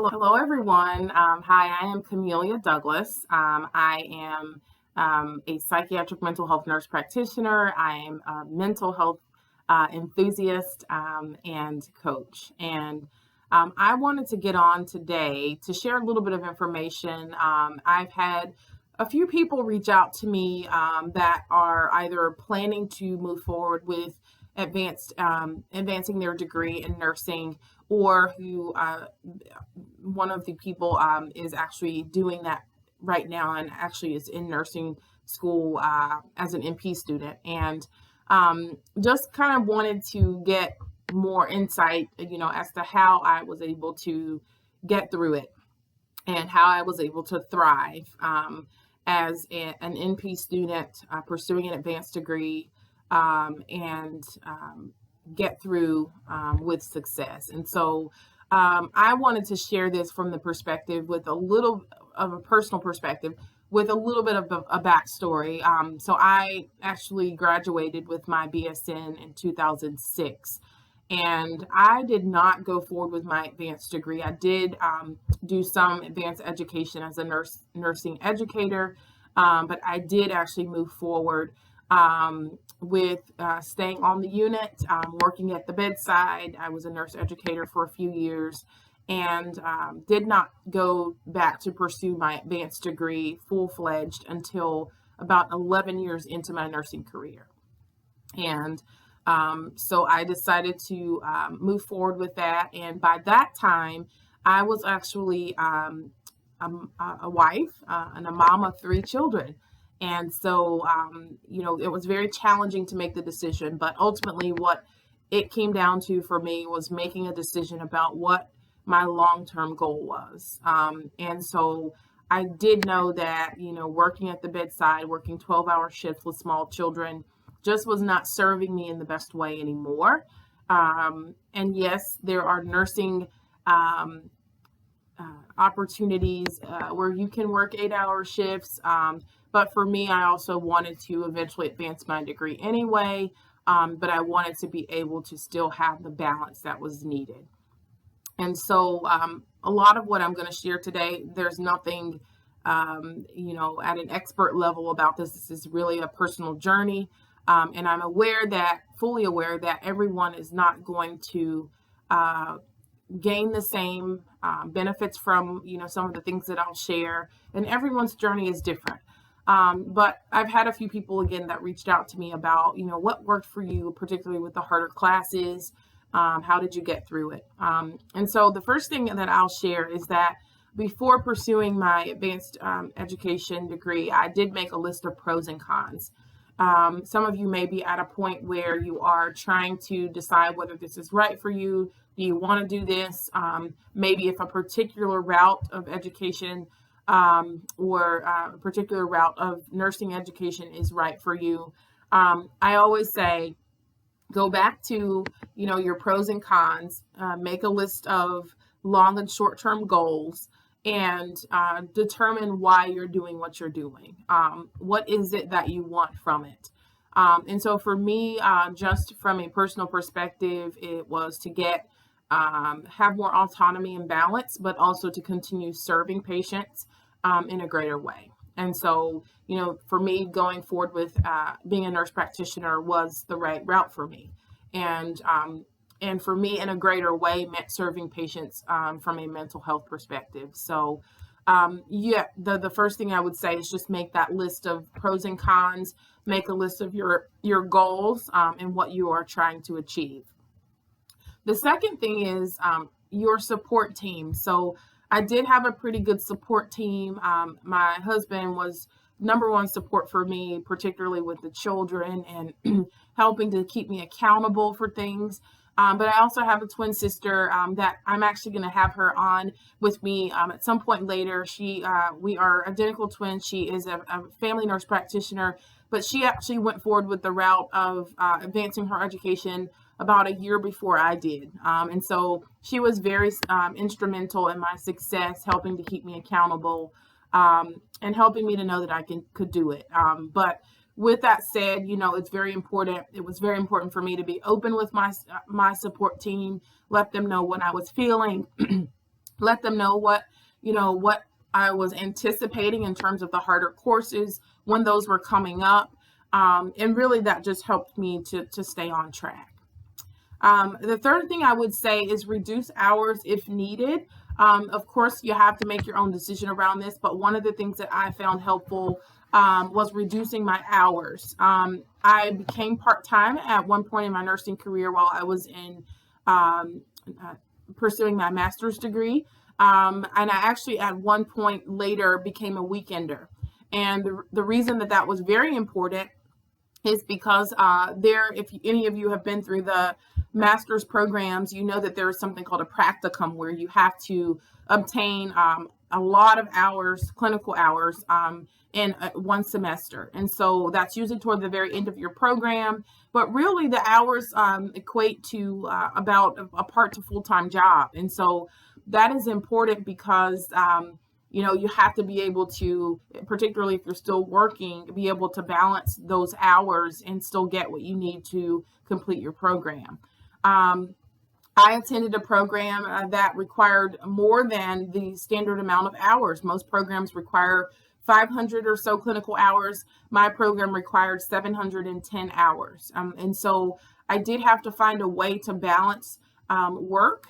Hello, everyone. Hi, I am Camellia Douglas. I am a psychiatric mental health nurse practitioner. I am a mental health enthusiast and coach. And I wanted to get on today to share a little bit of information. I've had a few people reach out to me that are either planning to move forward with advancing their degree in nursing, or who one of the people is actually doing that right now and actually is in nursing school as an NP student. And just kind of wanted to get more insight, as to how I was able to get through it and how I was able to thrive as an NP student pursuing an advanced degree and get through with success. And so I wanted to share this from the perspective with a little of a personal perspective, with a little bit of a backstory. So I actually graduated with my BSN in 2006. And I did not go forward with my advanced degree. I did do some advanced education as a nursing educator, but I did actually move forward with staying on the unit, working at the bedside. I was a nurse educator for a few years and did not go back to pursue my advanced degree full-fledged until about 11 years into my nursing career. And so I decided to move forward with that. And by that time, I was actually a wife and a mom of 3 children. And so, it was very challenging to make the decision, but ultimately what it came down to for me was making a decision about what my long-term goal was. And so I did know that, working at the bedside, working 12-hour shifts with small children just was not serving me in the best way anymore. And yes, there are nursing opportunities where you can work 8-hour shifts. But for me, I also wanted to eventually advance my degree anyway, but I wanted to be able to still have the balance that was needed. And so a lot of what I'm going to share today, there's nothing, at an expert level about this. This is really a personal journey. And I'm fully aware that everyone is not going to gain the same benefits from, some of the things that I'll share. And everyone's journey is different. But I've had a few people, again, that reached out to me about, what worked for you, particularly with the harder classes. How did you get through it? And so the first thing that I'll share is that before pursuing my advanced education degree, I did make a list of pros and cons. Some of you may be at a point where you are trying to decide whether this is right for you. Do you want to do this? Maybe if a particular route of education or a particular route of nursing education is right for you. I always say, go back to, your pros and cons, make a list of long and short-term goals, and determine why you're doing what you're doing. What is it that you want from it? And so for me, just from a personal perspective, it was to have more autonomy and balance, but also to continue serving patients in a greater way. And so, for me, going forward with being a nurse practitioner was the right route for me. And for me, in a greater way, meant serving patients from a mental health perspective. So, the first thing I would say is just make that list of pros and cons, make a list of your goals and what you are trying to achieve. The second thing is your support team. So I did have a pretty good support team. My husband was number one support for me, particularly with the children and helping to keep me accountable for things. But I also have a twin sister that I'm actually going to have her on with me at some point later. We are identical twins. She is a family nurse practitioner, but she actually went forward with the route of advancing her education about a year before I did. And so she was very instrumental in my success, helping to keep me accountable and helping me to know that I could do it. But with that said, it's very important. It was very important for me to be open with my support team, let them know what I was feeling, let them know what I was anticipating in terms of the harder courses when those were coming up. And really that just helped me to stay on track. The third thing I would say is reduce hours if needed. Of course, you have to make your own decision around this, but one of the things that I found helpful was reducing my hours. I became part-time at one point in my nursing career while I was in pursuing my master's degree. And I actually at one point later became a weekender. And the reason that was very important is because if any of you have been through the master's programs, you know that there is something called a practicum where you have to obtain a lot of hours, clinical hours, in one semester. And so that's usually toward the very end of your program. But really the hours equate to about a part to full-time job. And so that is important because you have to be able to, particularly if you're still working, be able to balance those hours and still get what you need to complete your program. I attended a program that required more than the standard amount of hours. Most programs require 500 or so clinical hours. My program required 710 hours. And so I did have to find a way to balance work.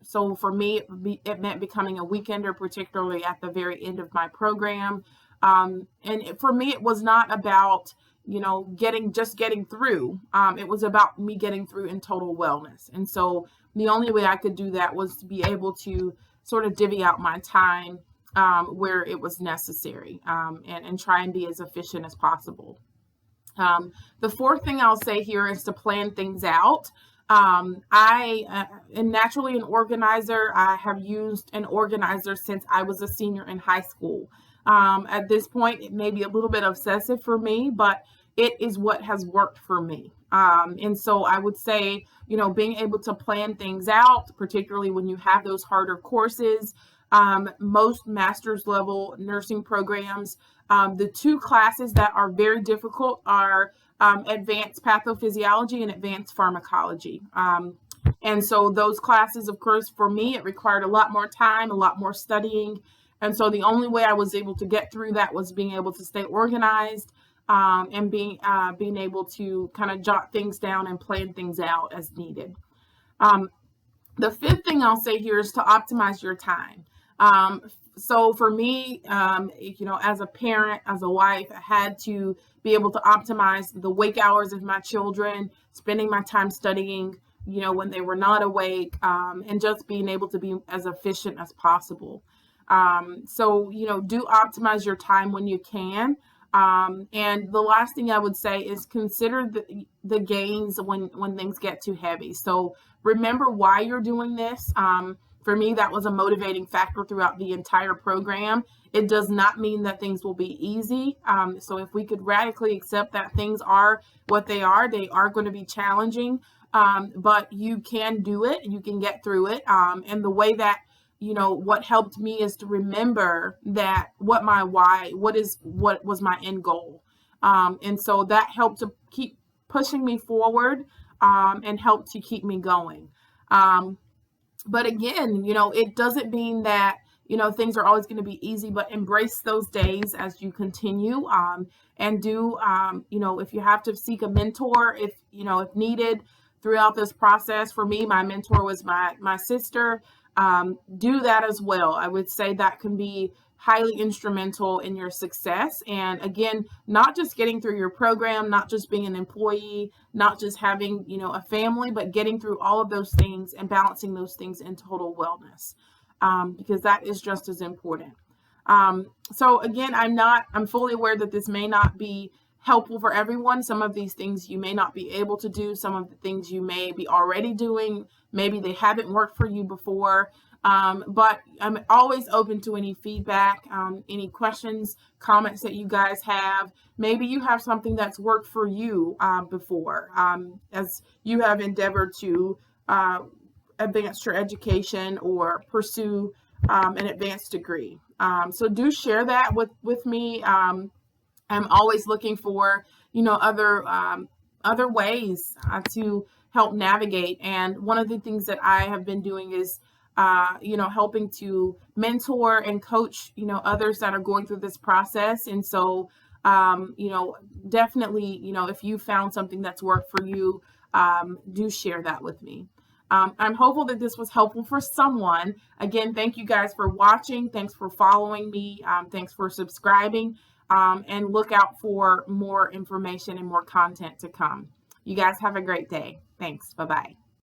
So for me, it meant becoming a weekender, particularly at the very end of my program. And for me, it was not about, getting through. It was about me getting through in total wellness. And so the only way I could do that was to be able to sort of divvy out my time where it was necessary, and try and be as efficient as possible. The fourth thing I'll say here is to plan things out. I am naturally an organizer. I have used an organizer since I was a senior in high school. At this point, it may be a little bit obsessive for me, but it is what has worked for me. And so I would say, being able to plan things out, particularly when you have those harder courses. Most master's level nursing programs, the two classes that are very difficult are advanced pathophysiology and advanced pharmacology. And so those classes, of course, for me, it required a lot more time, a lot more studying. And so the only way I was able to get through that was being able to stay organized, and being able to kind of jot things down and plan things out as needed. The fifth thing I'll say here is to optimize your time. So for me, as a parent, as a wife, I had to be able to optimize the wake hours of my children, spending my time studying, when they were not awake, and just being able to be as efficient as possible. So do optimize your time when you can. And the last thing I would say is consider the gains when things get too heavy. So remember why you're doing this. For me, that was a motivating factor throughout the entire program. It does not mean that things will be easy. So if we could radically accept that things are what they are going to be challenging, but you can do it, you can get through it. And the way that, what helped me is to remember that what was my end goal. And so that helped to keep pushing me forward, and helped to keep me going. But again, it doesn't mean that, things are always going to be easy, but embrace those days as you continue, and do, if you have to seek a mentor, if needed throughout this process. For me, my mentor was my sister. Do that as well. I would say that can be highly instrumental in your success. And again, not just getting through your program, not just being an employee, not just having, a family, but getting through all of those things and balancing those things in total wellness, because that is just as important. So again, I'm fully aware that this may not be helpful for everyone. Some of these things you may not be able to do. Some of the things you may be already doing, maybe they haven't worked for you before. But I'm always open to any feedback, any questions, comments that you guys have. Maybe you have something that's worked for you before, as you have endeavored to advance your education or pursue an advanced degree. So do share that with me. I'm always looking for, other ways to help navigate. And one of the things that I have been doing is helping to mentor and coach, others that are going through this process. And so, definitely, if you found something that's worked for you, do share that with me. I'm hopeful that this was helpful for someone. Again, thank you guys for watching. Thanks for following me. Thanks for subscribing. And look out for more information and more content to come. You guys have a great day. Thanks. Bye-bye.